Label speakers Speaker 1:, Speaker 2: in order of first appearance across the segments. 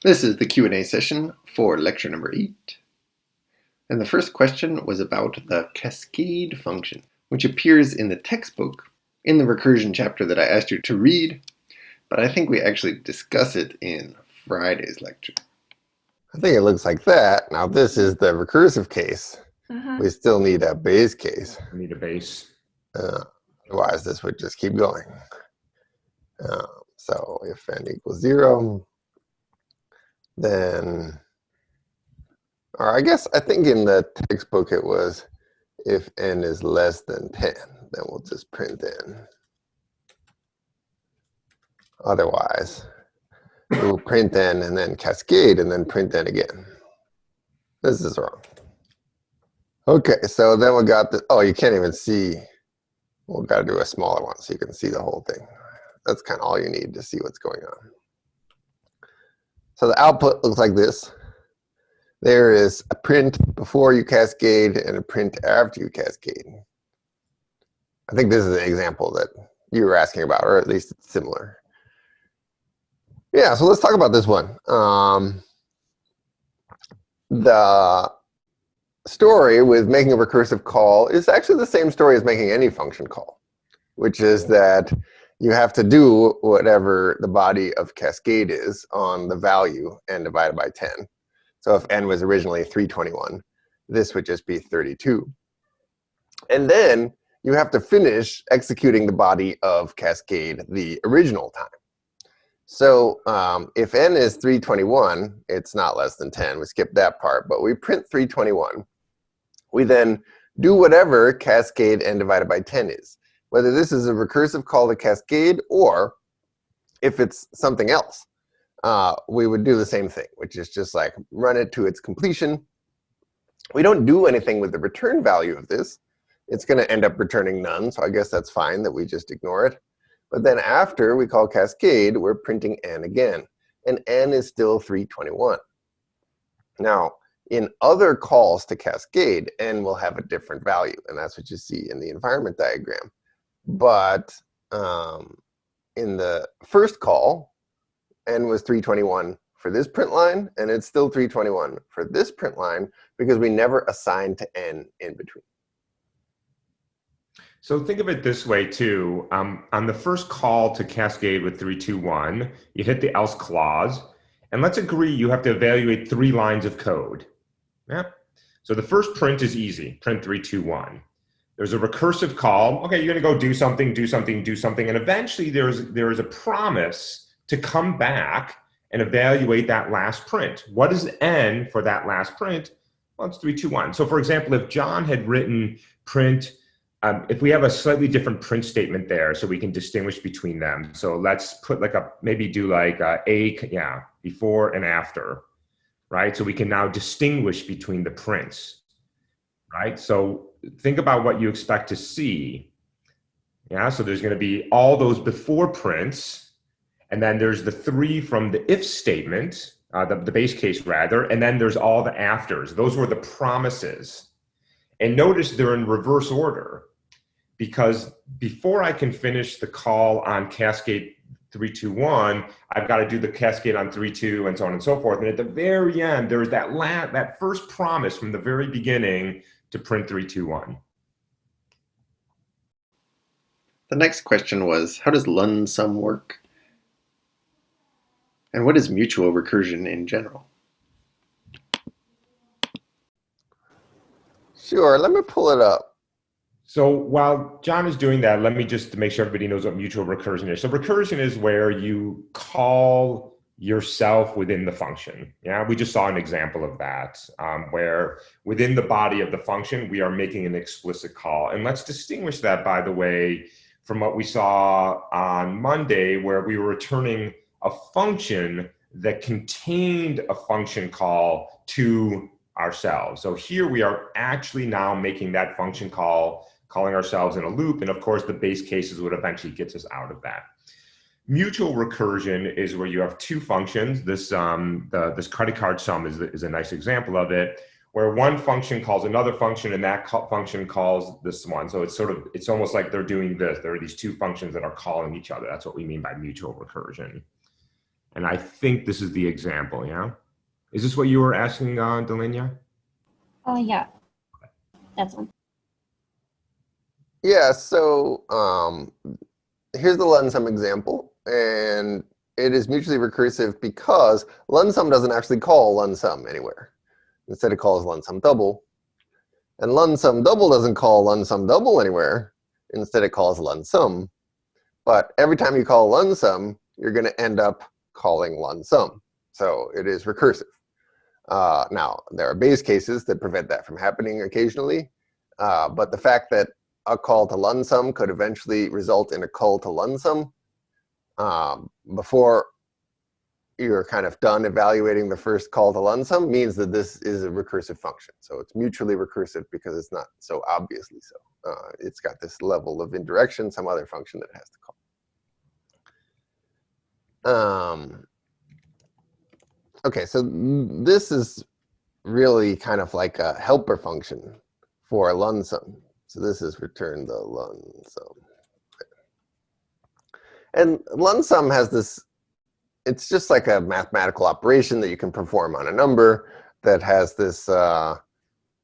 Speaker 1: This is the Q&A session for lecture number 8. And the first question was about the cascade function, which appears in the textbook in the recursion chapter that I asked you to read, but I think we actually discuss it in Friday's lecture.
Speaker 2: I think it looks like that. Now this is the recursive case. We still need a base case.
Speaker 3: We need a base.
Speaker 2: Otherwise, this would just keep going. So if n equals 0, then, or I think in the textbook it was if n is less than 10, then we'll just print n. Otherwise, we'll print n and then cascade and then print n again. This is wrong. Okay, so then we got the, oh, you can't even see. We've got to do a smaller one so you can see the whole thing. That's kind of all you need to see what's going on. So the output looks like this. There is a print before you cascade and a print after you cascade. I think this is an example that you were asking about, or at least it's similar. Yeah, so let's talk about this one. The story with making a recursive call is actually the same story as making any function call, which is that you have to do whatever the body of cascade is on the value n divided by 10. So if n was originally 321, this would just be 32. And then you have to finish executing the body of cascade the original time. So if n is 321, it's not less than 10. We skip that part, but we print 321. We then do whatever cascade n divided by 10 is, whether this is a recursive call to cascade or if it's something else. We would do the same thing, which is just like run it to its completion. We don't do anything with the return value of this. It's going to end up returning none, so I guess that's fine that we just ignore it. But then after we call cascade, we're printing n again, and n is still 321. Now, in other calls to cascade, n will have a different value, and that's what you see in the environment diagram. But in the first call, n was 321 for this print line, and it's still 321 for this print line because we never assigned to n in between.
Speaker 3: So think of it this way too. On the first call to cascade with 321, you hit the else clause, and let's agree you have to evaluate 3 lines of code. Yeah. So the first print is easy, print 321. There's a recursive call. Okay, you're going to go do something, do something, do something, and eventually there is a promise to come back and evaluate that last print. What is n for that last print? Well, it's 321. So for example, if John had written print, if we have a slightly different print statement there so we can distinguish between them. So let's put like maybe do like before and after, right? So we can now distinguish between the prints, right? So think about what you expect to see. Yeah, so there's going to be all those before prints, and then there's the 3 from the if statement, the base case rather, and then there's all the afters. Those were the promises. And notice they're in reverse order, because before I can finish the call on cascade 321, I've got to do the cascade on 32 and so on and so forth. And at the very end, there's that first promise from the very beginning to print 321.
Speaker 1: The next question was, how does Lund sum work? And what is mutual recursion in general?
Speaker 2: Sure, let me pull it up.
Speaker 3: So while John is doing that, let me just make sure everybody knows what mutual recursion is. So recursion is where you call yourself within the function. Yeah, we just saw an example of that, where within the body of the function, we are making an explicit call. And let's distinguish that, by the way, from what we saw on Monday, where we were returning a function that contained a function call to ourselves. So here we are actually now making that function call, calling ourselves in a loop, and of course the base cases would eventually get us out of that. Mutual recursion is where you have 2 functions. This this credit card sum is a nice example of it, where one function calls another function and that function calls this one. So it's almost like they're doing this. There are these 2 functions that are calling each other. That's what we mean by mutual recursion. And I think this is the example, yeah? Is this what you were asking, Delania?
Speaker 4: Oh, yeah, that's one.
Speaker 2: Yeah, so here's the LUNSUM example, and it is mutually recursive because LUNSUM doesn't actually call LUNSUM anywhere. Instead, it calls LUNSUM double. And LUNSUM double doesn't call LUNSUM double anywhere. Instead, it calls LUNSUM. But every time you call LUNSUM, you're going to end up calling LUNSUM. So it is recursive. Now, there are base cases that prevent that from happening occasionally. But the fact that a call to LUNSUM could eventually result in a call to LUNSUM before you're kind of done evaluating the first call to LUNSUM means that this is a recursive function. So it's mutually recursive because it's not so obviously so. It's got this level of indirection, some other function that it has to call. Okay, so this is really kind of like a helper function for LUNSUM. So this is return the LUNSUM. And LUNSUM has this, it's just like a mathematical operation that you can perform on a number that has this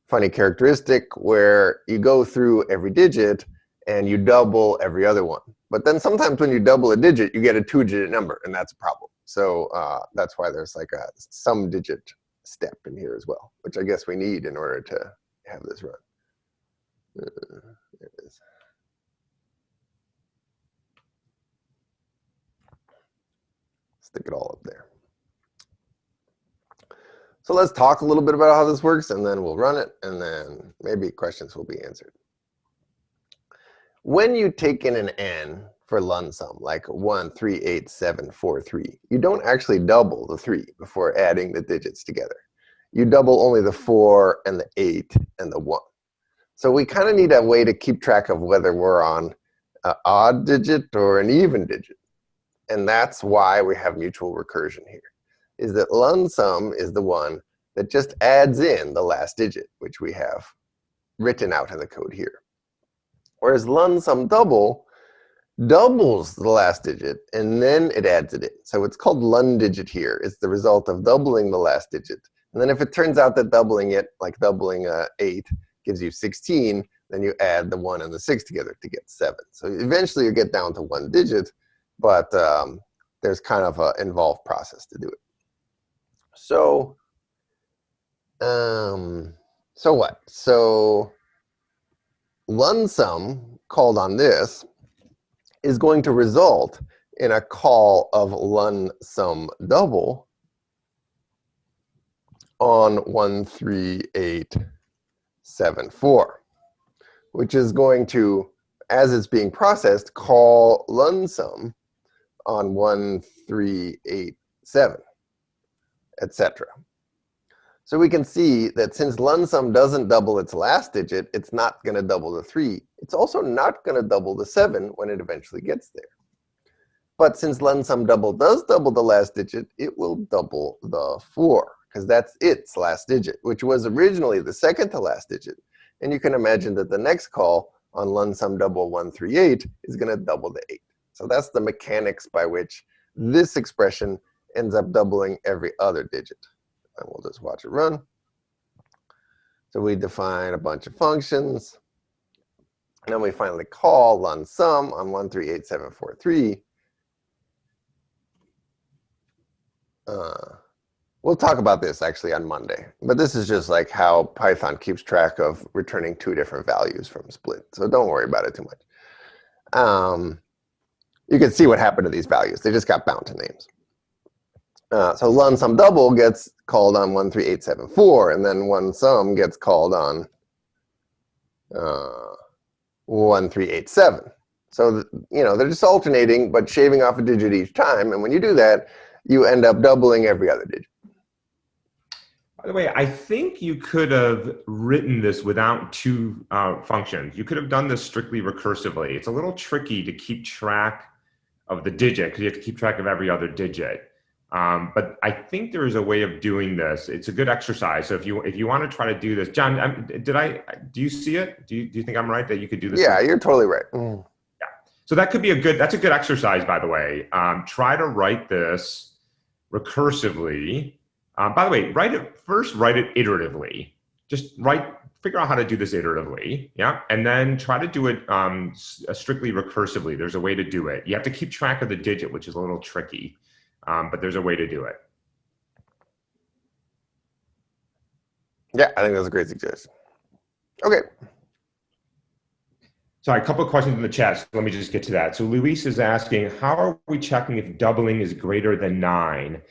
Speaker 2: funny characteristic where you go through every digit and you double every other one. But then sometimes when you double a digit, you get a 2-digit number, and that's a problem. So that's why there's like a some digit step in here as well, which I guess we need in order to have this run. There it is. Stick it all up there. So let's talk a little bit about how this works, and then we'll run it, and then maybe questions will be answered. When you take in an n for LUNSUM, like 1, 3, 8, 7, 4, 3, you don't actually double the 3 before adding the digits together. You double only the 4 and the 8 and the 1. So we kind of need a way to keep track of whether we're on an odd digit or an even digit. And that's why we have mutual recursion here, is that LUNSUM is the one that just adds in the last digit, which we have written out in the code here. Whereas LUNSUM double doubles the last digit, and then it adds it in. So it's called LUNDIGIT here. It's the result of doubling the last digit. And then if it turns out that doubling it, like doubling 8, gives you 16, then you add the 1 and the 6 together to get 7. So eventually you get down to 1 digit, but there's kind of an involved process to do it. So, so what? So LUNSUM called on this is going to result in a call of LUNSUM double on 13874, which is going to, as it's being processed, call LUNSUM on 1387, etc. So we can see that since LUNSUM doesn't double its last digit, it's not going to double the 3. It's also not going to double the 7 when it eventually gets there. But since LUNSUM double does double the last digit, it will double the 4, because that's its last digit, which was originally the second to last digit. And you can imagine that the next call on LUNSUM double 138 is going to double the 8. So that's the mechanics by which this expression ends up doubling every other digit. And we'll just watch it run. So we define a bunch of functions. And then we finally call LUNSUM on 138743. We'll talk about this actually on Monday. But this is just like how Python keeps track of returning 2 different values from split. So don't worry about it too much. You can see what happened to these values. They just got bound to names. So LUNSUM double gets called on 13874, and then LUNSUM gets called on 1387. So they're just alternating, but shaving off a digit each time. And when you do that, you end up doubling every other digit.
Speaker 3: By the way, I think you could have written this without 2 functions. You could have done this strictly recursively. It's a little tricky to keep track of the digit because you have to keep track of every other digit. But I think there is a way of doing this. It's a good exercise. So if you want to try to do this, John, do you see it? Do you think I'm right that you could do this?
Speaker 2: Yeah, you're totally right. Mm.
Speaker 3: Yeah. So that could be that's a good exercise, by the way. Try to write this recursively. By the way, write it iteratively. Just figure out how to do this iteratively, yeah? And then try to do it strictly recursively. There's a way to do it. You have to keep track of the digit, which is a little tricky, but there's a way to do it.
Speaker 2: Yeah, I think that's a great suggestion. Okay.
Speaker 3: So a couple of questions in the chat, so let me just get to that. So Luis is asking, how are we checking if doubling is greater than 9?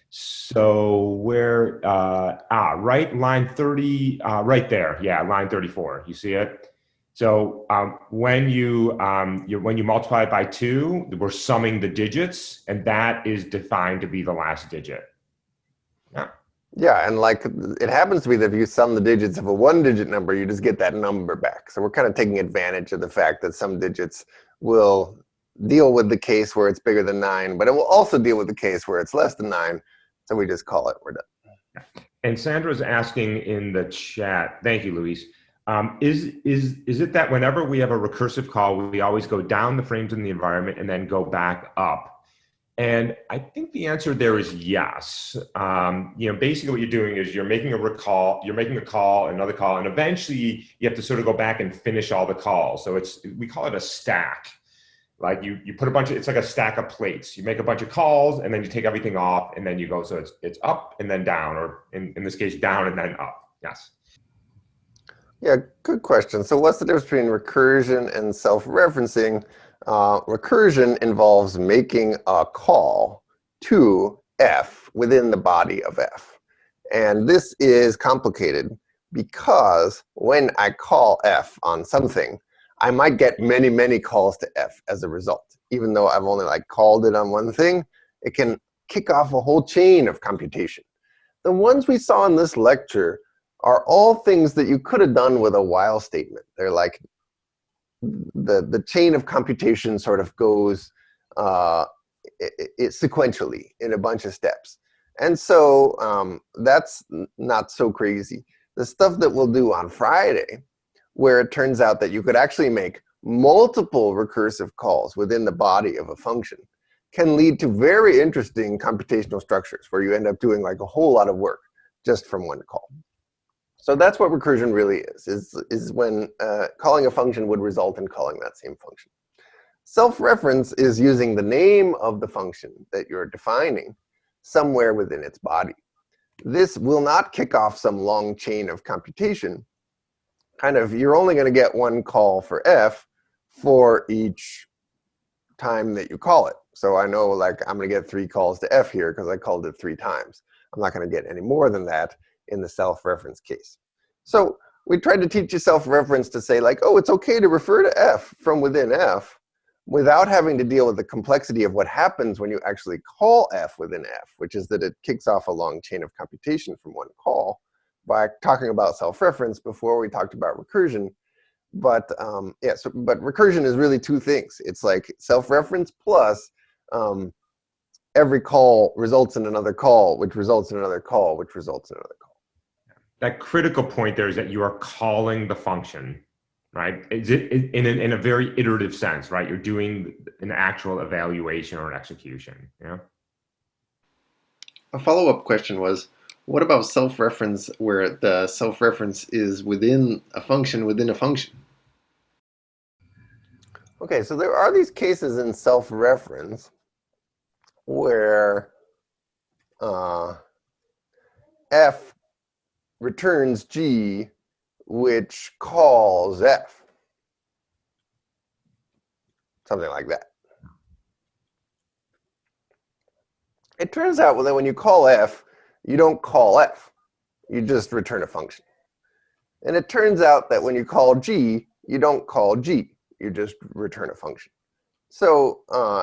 Speaker 3: So where, right, line 30, right there, yeah, line 34, you see it? So when you multiply it by 2, we're summing the digits, and that is defined to be the last digit. Yeah.
Speaker 2: Yeah, and like it happens to be that if you sum the digits of a 1-digit number, you just get that number back. So we're kind of taking advantage of the fact that some digits will deal with the case where it's bigger than 9, but it will also deal with the case where it's less than 9. So we just call it, we're done.
Speaker 3: And Sandra's asking in the chat, thank you, Luis. Is it that whenever we have a recursive call, we always go down the frames in the environment and then go back up? And I think the answer there is yes. Basically what you're doing is you're making a call, another call, and eventually you have to sort of go back and finish all the calls. So we call it a stack. Like you put it's like a stack of plates. You make a bunch of calls and then you take everything off and then you go, so it's up and then down, or in this case, down and then up. Yes.
Speaker 2: Yeah, good question. So what's the difference between recursion and self-referencing? Recursion involves making a call to f within the body of f. And this is complicated because when I call f on something, I might get many, many calls to f as a result. Even though I've only called it on one thing, it can kick off a whole chain of computation. The ones we saw in this lecture are all things that you could have done with a while statement. They're like the chain of computation sort of goes sequentially in a bunch of steps. And so that's not so crazy. The stuff that we'll do on Friday, where it turns out that you could actually make multiple recursive calls within the body of a function, can lead to very interesting computational structures where you end up doing a whole lot of work just from one call. So that's what recursion really is when calling a function would result in calling that same function. Self-reference is using the name of the function that you're defining somewhere within its body. This will not kick off some long chain of computation. You're only going to get one call for f for each time that you call it. So I know I'm going to get 3 calls to f here because I called it 3 times. I'm not going to get any more than that in the self-reference case. So we tried to teach you self-reference to say oh, it's okay to refer to f from within f without having to deal with the complexity of what happens when you actually call f within f, which is that it kicks off a long chain of computation from one call by talking about self-reference before we talked about recursion. But but recursion is really 2 things. It's self-reference plus every call results in another call, which results in another call, which results in another call.
Speaker 3: That critical point there is that you are calling the function, right? Is it in a very iterative sense, right? You're doing an actual evaluation or an execution. Yeah.
Speaker 1: A follow-up question was, what about self-reference where the self-reference is within a function within a function?
Speaker 2: Okay, so there are these cases in self-reference where f returns g, which calls f. Something like that. It turns out that when you call f, you don't call f. You just return a function. And it turns out that when you call g, you don't call g. You just return a function. So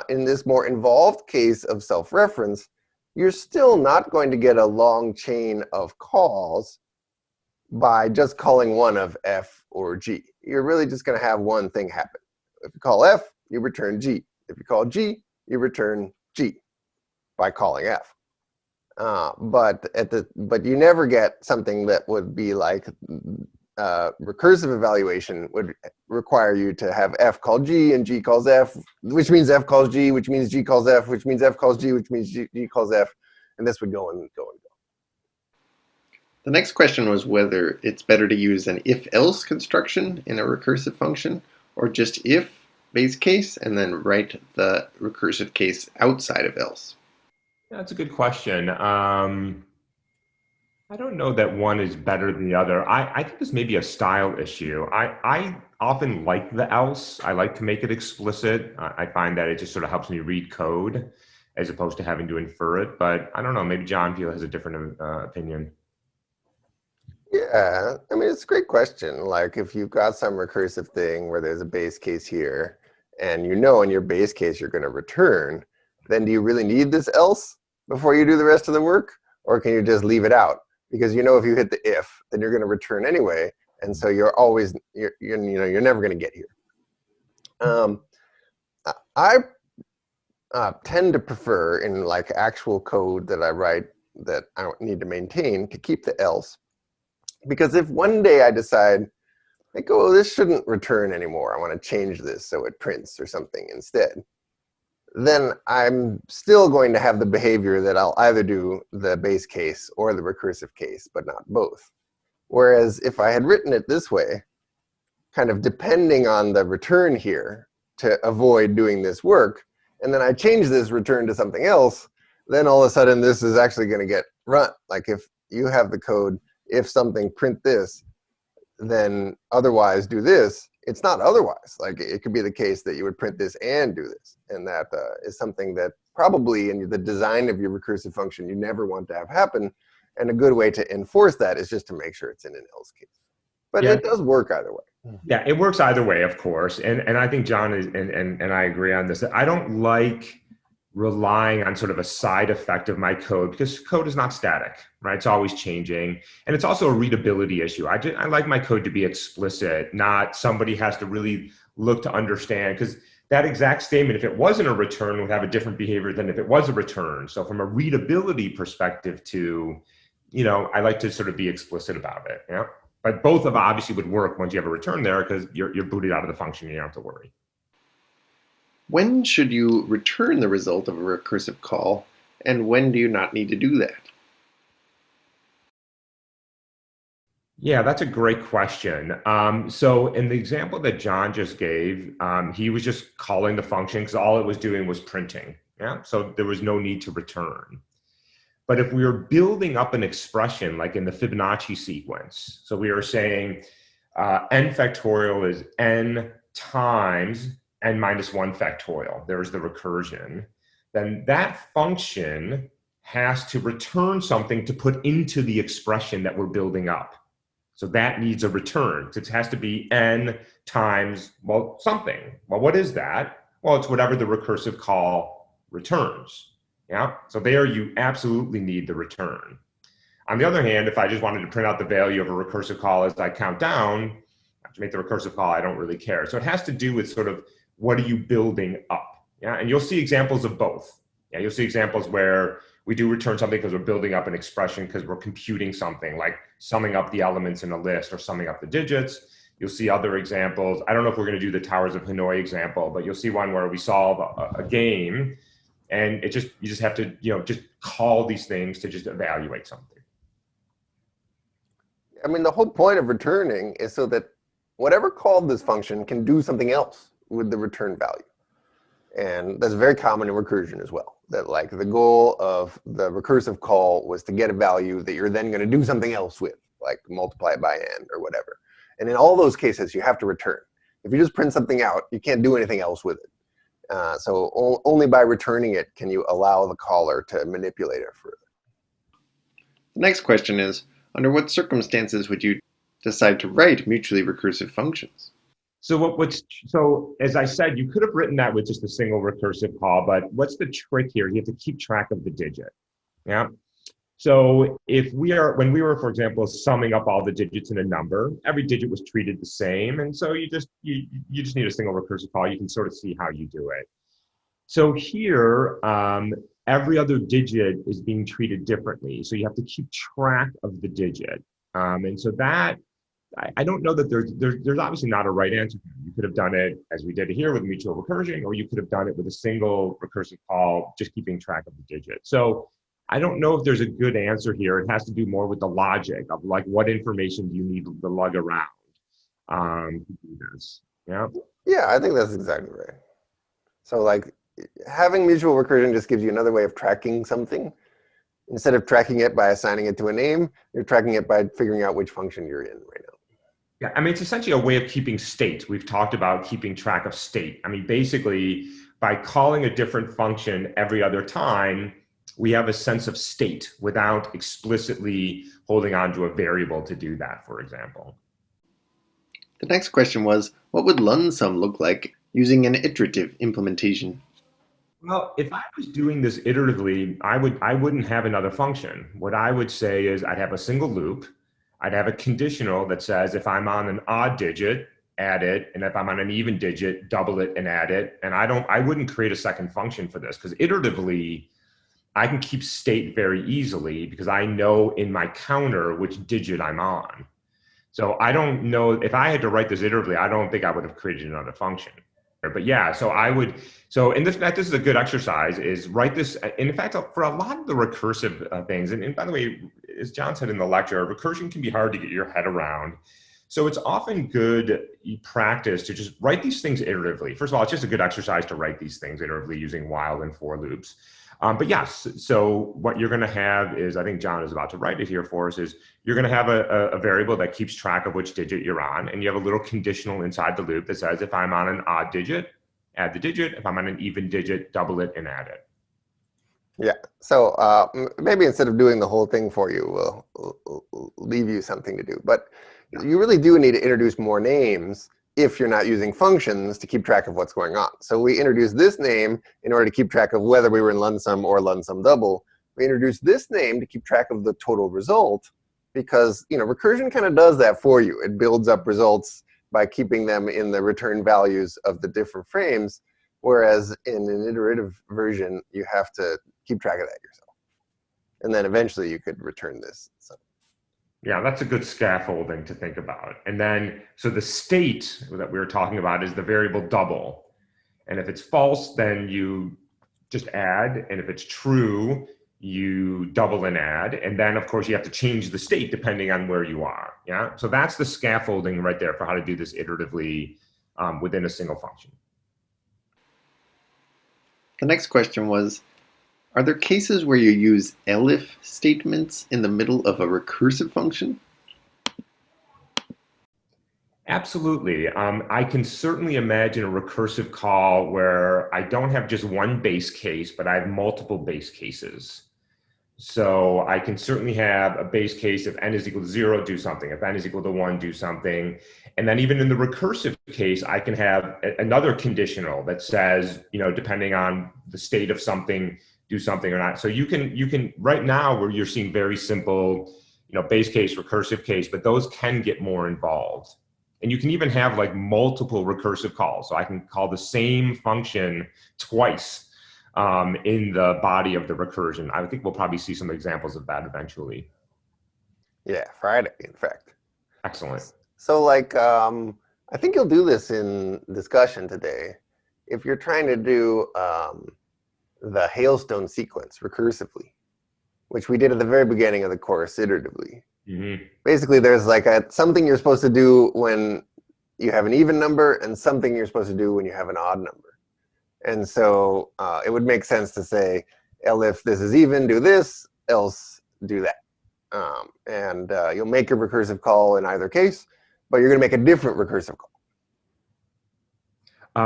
Speaker 2: in this more involved case of self-reference, you're still not going to get a long chain of calls by just calling one of f or g. You're really just going to have one thing happen. If you call f, you return g. If you call g, you return g by calling f. But you never get something that would be like recursive evaluation would require you to have f call g and g calls f, which means f calls g, which means g calls f, which means f calls g, which means g calls f, And this would go and go and go.
Speaker 1: The next question was whether it's better to use an if-else construction in a recursive function, or just if base case and then write the recursive case outside of else.
Speaker 3: Yeah, that's a good question. I don't know that one is better than the other. I think this may be a style issue. I often like the else. I like to make it explicit. I find that it just sort of helps me read code as opposed to having to infer it. But I don't know, maybe John Peel has a different opinion.
Speaker 2: Yeah, I mean, it's a great question. Like if you've got some recursive thing where there's a base case here, and you know in your base case you're going to return, then do you really need this else before you do the rest of the work? Or can you just leave it out? Because you know if you hit the if, then you're going to return anyway, and so you're always you're never going to get here. I tend to prefer in like actual code that I write that I don't need to maintain to keep the else, because if one day I decide like, oh, this shouldn't return anymore, I want to change this so it prints or something instead, then I'm still going to have the behavior that I'll either do the base case or the recursive case, but not both. Whereas if I had written it this way, kind of depending on the return here to avoid doing this work, and then I change this return to something else, then all of a sudden this is actually going to get run. Like if you have the code, if something print this, then otherwise do this, it's not otherwise. Like it could be the case that you would print this and do this. And that is something that probably in the design of your recursive function you never want to have happen. And a good way to enforce that is just to make sure it's in an else case. But
Speaker 3: Yeah.
Speaker 2: it does work either way.
Speaker 3: Yeah, it works either way, of course. And I think John is, and I agree on this. I don't like relying on sort of a side effect of my code because code is not static, right? It's always changing. And it's also a readability issue. I like my code to be explicit, not somebody has to really look to understand, because that exact statement, if it wasn't a return, would have a different behavior than if it was a return. So from a readability perspective too, I like to sort of be explicit about it. Yeah. But both of them obviously would work once you have a return there because you're booted out of the function and you don't have to worry.
Speaker 1: When should you return the result of a recursive call, and when do you not need to do that?
Speaker 3: Yeah, that's a great question. So in the example that John just gave, he was just calling the function because all it was doing was printing. Yeah, so there was no need to return. But if we were building up an expression like in the Fibonacci sequence, so we were saying n factorial is n times n minus 1 factorial, there's the recursion, then that function has to return something to put into the expression that we're building up. So that needs a return. It has to be n times, well, something. Well, what is that? Well, it's whatever the recursive call returns. Yeah. So there you absolutely need the return. On the other hand, if I just wanted to print out the value of a recursive call as I count down, to make the recursive call, I don't really care. So it has to do with sort of what are you building up? Yeah. And you'll see examples of both. Yeah. You'll see examples where we do return something because we're building up an expression because we're computing something like summing up the elements in a list or summing up the digits. You'll see other examples. I don't know if we're going to do the Towers of Hanoi example, but you'll see one where we solve a game and you just have to, just call these things to just evaluate something.
Speaker 2: I mean, the whole point of returning is so that whatever called this function can do something else with the return value. And that's very common in recursion as well. That like the goal of the recursive call was to get a value that you're then going to do something else with, like multiply it by n or whatever. And in all those cases, you have to return. If you just print something out, you can't do anything else with it. So only by returning it can you allow the caller to manipulate it further.
Speaker 1: The next question is, under what circumstances would you decide to write mutually recursive functions?
Speaker 3: So as I said, you could have written that with just a single recursive call, but what's the trick here? You have to keep track of the digit. Yeah. So when we were, for example, summing up all the digits in a number, every digit was treated the same. And so you just need a single recursive call. You can sort of see how you do it. So here, every other digit is being treated differently. So you have to keep track of the digit. And so that, I don't know that there's obviously not a right answer. You could have done it as we did here with mutual recursion, or you could have done it with a single recursive call, just keeping track of the digit. So I don't know if there's a good answer here. It has to do more with the logic of like what information do you need to lug around to do this. Yeah.
Speaker 2: Yeah, I think that's exactly right. So like having mutual recursion just gives you another way of tracking something. Instead of tracking it by assigning it to a name, you're tracking it by figuring out which function you're in right now.
Speaker 3: Yeah, I mean, it's essentially a way of keeping state. We've talked about keeping track of state. I mean, basically, by calling a different function every other time, we have a sense of state without explicitly holding on to a variable to do that, for example.
Speaker 1: The next question was, what would LUNSUM look like using an iterative implementation?
Speaker 3: Well, if I was doing this iteratively, I wouldn't have another function. What I would say is I'd have a single loop. I'd have a conditional that says if I'm on an odd digit, add it, and if I'm on an even digit, double it and add it. And I wouldn't create a second function for this because iteratively, I can keep state very easily because I know in my counter which digit I'm on. So I don't know if I had to write this iteratively, I don't think I would have created another function. But yeah, so I would, so in this is a good exercise is write this. And in fact, for a lot of the recursive things, and by the way, as John said in the lecture, recursion can be hard to get your head around. So it's often good practice to just write these things iteratively. First of all, it's just a good exercise to write these things iteratively using while and for loops. But yes, so what you're going to have is, I think John is about to write it here for us, is you're going to have a variable that keeps track of which digit you're on, and you have a little conditional inside the loop that says if I'm on an odd digit, add the digit. If I'm on an even digit, double it and add it.
Speaker 2: Yeah, so maybe instead of doing the whole thing for you, we'll leave you something to do. But you really do need to introduce more names if you're not using functions to keep track of what's going on. So we introduced this name in order to keep track of whether we were in LUNSUM or LUNSUM double. We introduced this name to keep track of the total result because, you know, recursion kind of does that for you. It builds up results by keeping them in the return values of the different frames, whereas in an iterative version, you have to keep track of that yourself. And then eventually you could return this. So.
Speaker 3: Yeah, that's a good scaffolding to think about. And then, so the state that we were talking about is the variable double. And if it's false, then you just add. And if it's true, you double and add. And then, of course, you have to change the state depending on where you are. Yeah, so that's the scaffolding right there for how to do this iteratively within a single function.
Speaker 1: The next question was, are there cases where you use elif statements in the middle of a recursive function?
Speaker 3: Absolutely. I can certainly imagine a recursive call where I don't have just one base case, but I have multiple base cases. So I can certainly have a base case if n is equal to 0, do something. If n is equal to 1, do something. And then even in the recursive case, I can have another conditional that says, you know, depending on the state of something, do something or not. So you can right now where you're seeing very simple, you know, base case, recursive case, but those can get more involved. And you can even have like multiple recursive calls. So I can call the same function twice in the body of the recursion. I think we'll probably see some examples of that eventually.
Speaker 2: Yeah, Friday, in fact.
Speaker 3: Excellent.
Speaker 2: So like, I think you'll do this in discussion today. If you're trying to do the hailstone sequence recursively, which we did at the very beginning of the course iteratively. Mm-hmm. Basically, there's like something you're supposed to do when you have an even number and something you're supposed to do when you have an odd number. And so it would make sense to say, elif this is even, do this, else do that. And you'll make a recursive call in either case, but you're going to make a different recursive call.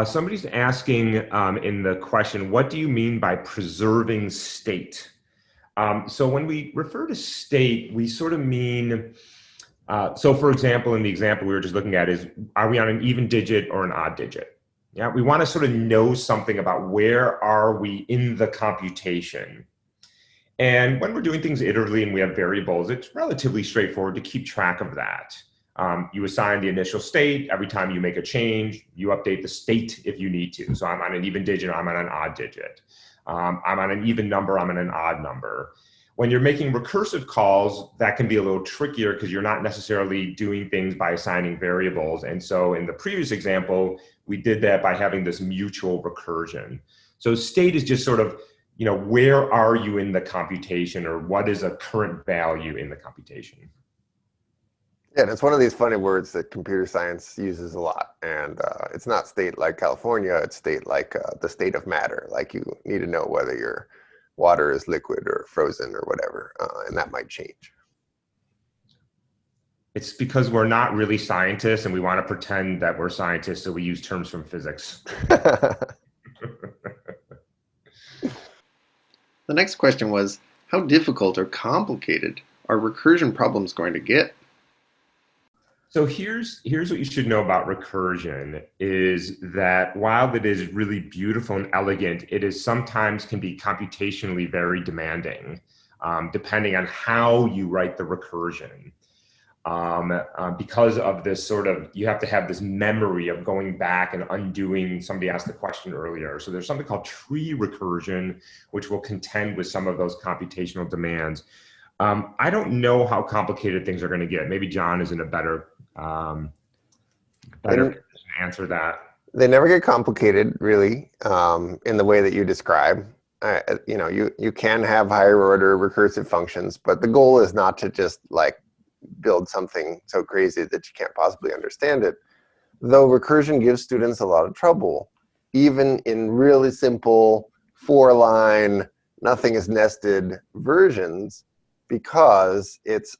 Speaker 3: Somebody's asking in the question, what do you mean by preserving state? So when we refer to state, we sort of mean, so for example, in the example we were just looking at is, are we on an even digit or an odd digit? Yeah, we want to sort of know something about where are we in the computation. And when we're doing things iteratively and we have variables, it's relatively straightforward to keep track of that. You assign the initial state. Every time you make a change, you update the state if you need to. So I'm on an even digit, I'm on an odd digit. I'm on an even number, I'm on an odd number. When you're making recursive calls, that can be a little trickier because you're not necessarily doing things by assigning variables. And so in the previous example, we did that by having this mutual recursion. So state is just sort of where are you in the computation, or what is a current value in the computation?
Speaker 2: Yeah, and it's one of these funny words that computer science uses a lot. And it's not state like California, it's state like the state of matter. Like you need to know whether your water is liquid or frozen or whatever, and that might change.
Speaker 3: It's because we're not really scientists and we want to pretend that we're scientists, so we use terms from physics.
Speaker 1: The next question was, how difficult or complicated are recursion problems going to get?
Speaker 3: So here's what you should know about recursion is that while it is really beautiful and elegant, it is sometimes can be computationally very demanding, depending on how you write the recursion. Because of this you have to have this memory of going back and undoing. Somebody asked the question earlier. So there's something called tree recursion, which will contend with some of those computational demands. I don't know how complicated things are going to get. Maybe John is in a better position to answer that.
Speaker 2: They never get complicated, really, in the way that you describe. You can have higher order recursive functions, but the goal is not to just like build something so crazy that you can't possibly understand it. Though recursion gives students a lot of trouble, even in really simple 4-line, nothing is nested versions, because it's,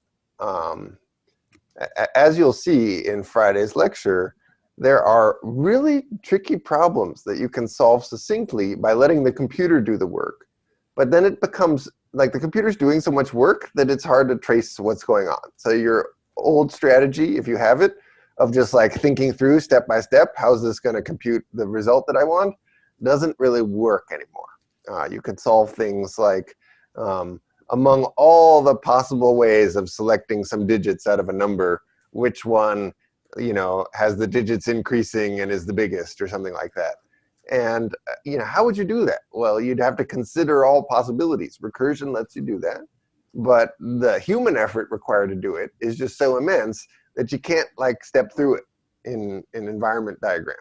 Speaker 2: as you'll see in Friday's lecture, there are really tricky problems that you can solve succinctly by letting the computer do the work. But then it becomes like the computer's doing so much work that it's hard to trace what's going on. So your old strategy, if you have it, of just like thinking through step by step, how's this going to compute the result that I want, doesn't really work anymore. You can solve things like, among all the possible ways of selecting some digits out of a number, which one, has the digits increasing and is the biggest, or something like that. And how would you do that? Well, you'd have to consider all possibilities. Recursion lets you do that, but the human effort required to do it is just so immense that you can't like step through it in an environment diagram.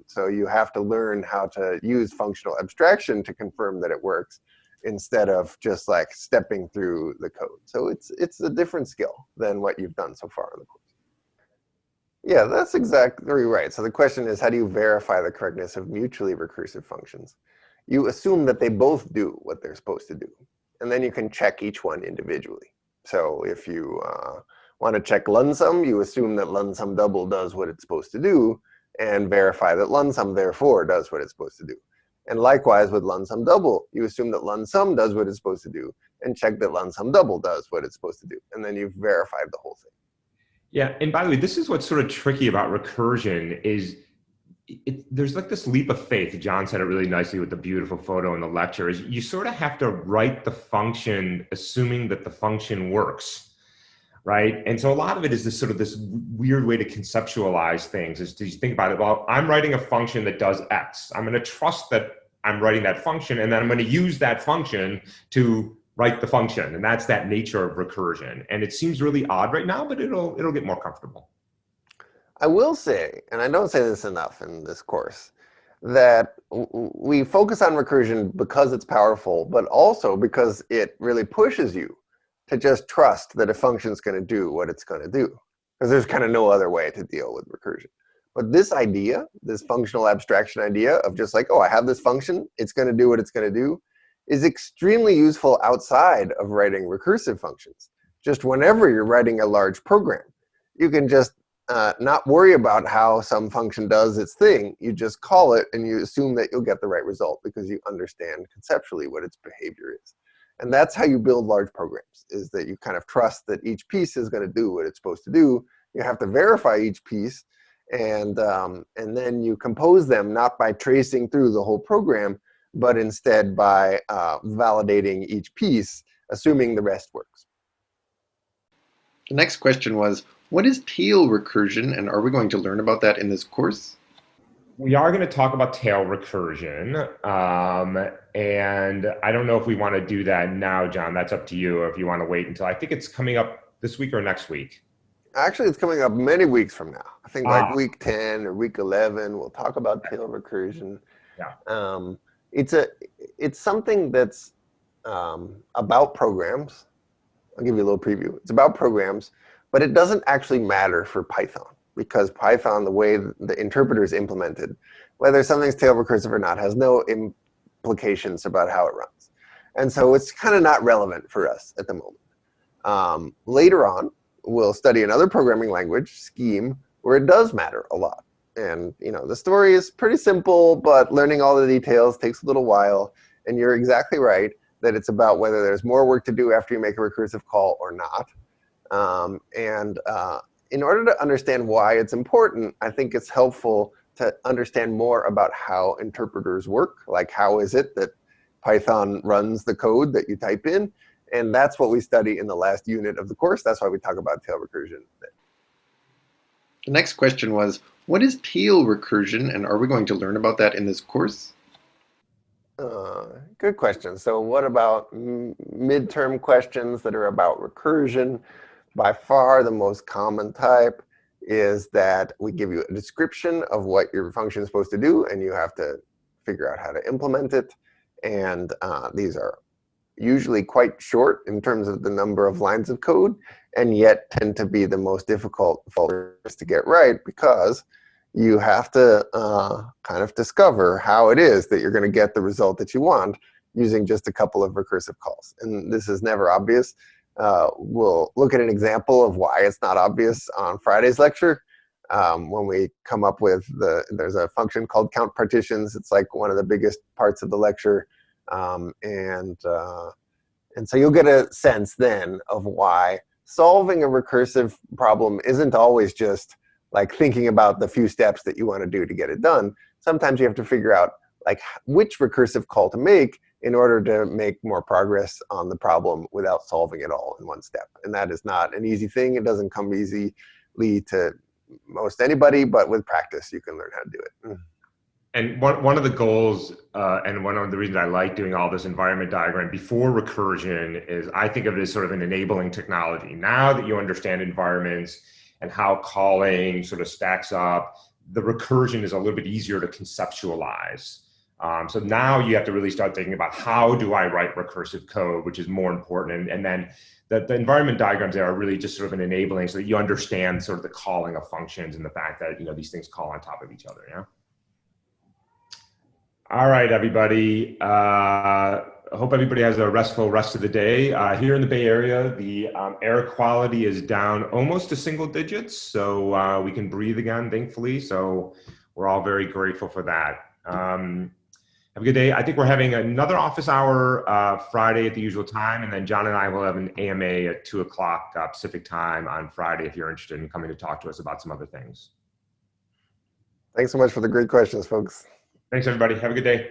Speaker 2: So you have to learn how to use functional abstraction to confirm that it works, instead of just like stepping through the code. So it's a different skill than what you've done so far in the course. Yeah, that's exactly right. So the question is, how do you verify the correctness of mutually recursive functions? You assume that they both do what they're supposed to do, and then you can check each one individually. So if you want to check lunsum, you assume that lunsum double does what it's supposed to do, and verify that lunsum therefore does what it's supposed to do. And likewise with lunsum double, you assume that lunsum does what it's supposed to do, and check that lunsum double does what it's supposed to do. And then you've verified the whole thing.
Speaker 3: Yeah, and by the way, this is what's sort of tricky about recursion is there's like this leap of faith. John said it really nicely with the beautiful photo in the lecture, is you sort of have to write the function assuming that the function works, right? And so a lot of it is this weird way to conceptualize things, is to think about it, well, I'm writing a function that does X. I'm going to trust that I'm writing that function, and then I'm going to use that function to write the function. And that's that nature of recursion. And it seems really odd right now, but it'll get more comfortable.
Speaker 2: I will say, and I don't say this enough in this course, that we focus on recursion because it's powerful, but also because it really pushes you to just trust that a function is going to do what it's going to do, because there's kind of no other way to deal with recursion. But this idea, this functional abstraction idea of just like, oh, I have this function, it's going to do what it's going to do, is extremely useful outside of writing recursive functions. Just whenever you're writing a large program, you can just not worry about how some function does its thing. You just call it and you assume that you'll get the right result because you understand conceptually what its behavior is. And that's how you build large programs, is that you kind of trust that each piece is going to do what it's supposed to do. You have to verify each piece, and then you compose them not by tracing through the whole program, but instead by validating each piece, assuming the rest works.
Speaker 1: The next question was, what is tail recursion, and are we going to learn about that in this course?
Speaker 3: We are going to talk about tail recursion, and I don't know if we want to do that now, John. That's up to you, or if you want to wait until, I think it's coming up this week or next week.
Speaker 2: Actually, it's coming up many weeks from now. I think like week 10 or week 11, we'll talk about tail recursion.
Speaker 3: Yeah.
Speaker 2: it's something that's about programs. I'll give you a little preview. It's about programs, but it doesn't actually matter for Python, because Python, the way the interpreter is implemented, whether something's tail recursive or not, has no implications about how it runs. And so it's kind of not relevant for us at the moment. Later on, we'll study another programming language, Scheme, where it does matter a lot. And the story is pretty simple, but learning all the details takes a little while. And you're exactly right that it's about whether there's more work to do after you make a recursive call or not. In order to understand why it's important, I think it's helpful to understand more about how interpreters work. Like, how is it that Python runs the code that you type in? And that's what we study in the last unit of the course. That's why we talk about tail recursion.
Speaker 1: The next question was, what is tail recursion, and are we going to learn about that in this course?
Speaker 2: Good question. So what about midterm questions that are about recursion? By far the most common type is that we give you a description of what your function is supposed to do, and you have to figure out how to implement it. And these are usually quite short in terms of the number of lines of code, and yet tend to be the most difficult to get right, because you have to kind of discover how it is that you're going to get the result that you want using just a couple of recursive calls. And this is never obvious. We'll look at an example of why it's not obvious on Friday's lecture. When we come up with there's a function called count partitions. It's like one of the biggest parts of the lecture. And so you'll get a sense then of why solving a recursive problem isn't always just like thinking about the few steps that you want to do to get it done. Sometimes you have to figure out like which recursive call to make in order to make more progress on the problem without solving it all in one step. And that is not an easy thing. It doesn't come easily to most anybody, but with practice, you can learn how to do it.
Speaker 3: And one of the goals, and one of the reasons I like doing all this environment diagram before recursion is I think of it as sort of an enabling technology. Now that you understand environments and how calling sort of stacks up, the recursion is a little bit easier to conceptualize. So now you have to really start thinking about how do I write recursive code, which is more important. And then the environment diagrams there are really just sort of an enabling so that you understand sort of the calling of functions and the fact that these things call on top of each other. Yeah. All right, everybody. I hope everybody has a restful rest of the day. Here in the Bay Area, the air quality is down almost to single digits, so we can breathe again, thankfully. So we're all very grateful for that. Have a good day. I think we're having another office hour Friday at the usual time, and then John and I will have an AMA at 2 o'clock Pacific time on Friday if you're interested in coming to talk to us about some other things.
Speaker 2: Thanks so much for the great questions, folks.
Speaker 3: Thanks, everybody. Have a good day.